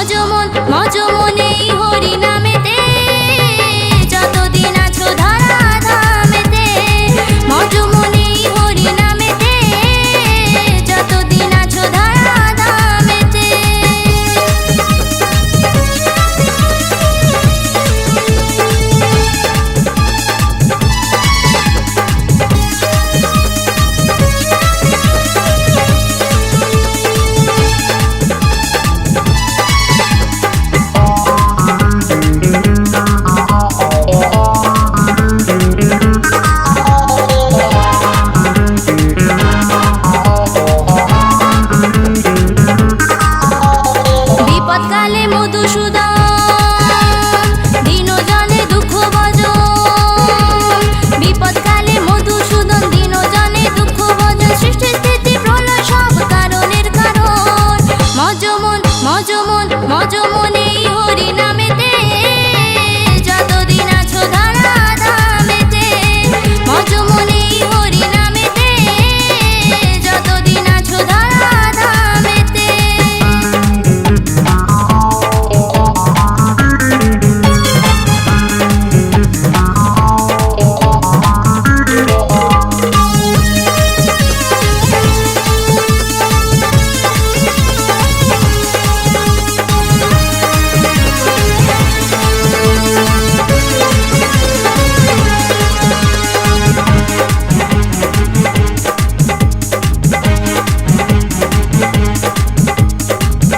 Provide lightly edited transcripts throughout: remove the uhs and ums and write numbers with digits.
মজমন মজমন এই হরি নামেতে যতদিন আছো ধরা ধামেতে মজমন এই হরি নামেতে যতদিন আছো ধরা ধামেতে বিপদকালে মধুসূদন দিন জনে দুঃখ ভজন বিপদকালে মধুসূদন দিন জনে দুঃখ ভজন সৃষ্টি স্থিতি প্রলয় সব কারণের কারণ মজমন মজমন মজমন এই হরি নামেতে যতদিন আছো ধরা ধামেতে মজমন এই হরি নামেতে যতদিন আছো ধরা ধামেতে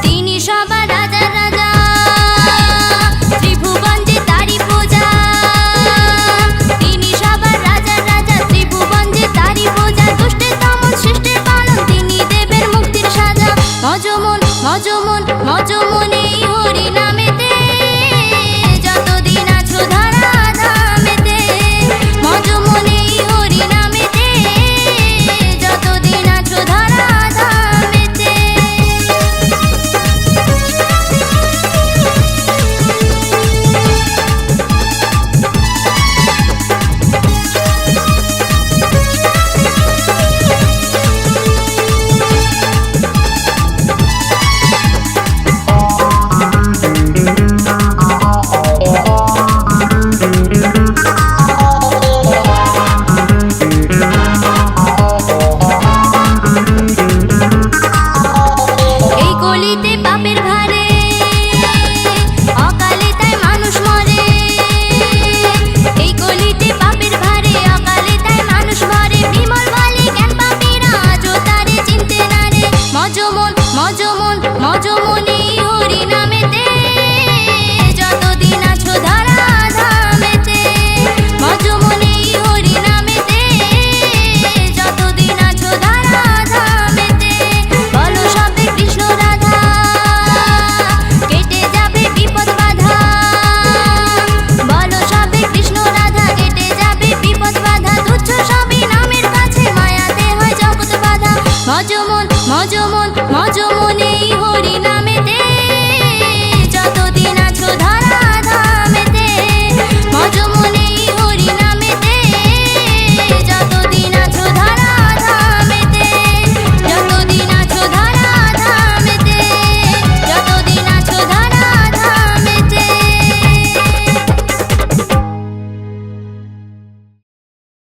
তিনি সবার রাজা রাজা ত্রিভুবন যে তারি পূজা তিনি সবার রাজা রাজা ত্রিভুবন যে তারি পূজা দুষ্টের দমন সৃষ্টির পালন তিনি দেবের মুক্তির সাজা মজমন মজমন মজমন এই হরি নামেতে যতদিন আছো ধরা ধামেতে মজমন এই হরি নামেতে যতদিন আছো ধরা ধামেতে এই গলিতে পাপের ভারে অকালে তাই মানুষ মরে এই গলিতে পাপের ভারে অকালে তাই মানুষ মরে বিমল বলে জ্ঞান পাপীরা আজও তারে চিনতে না রে মজমন মজমন মজমন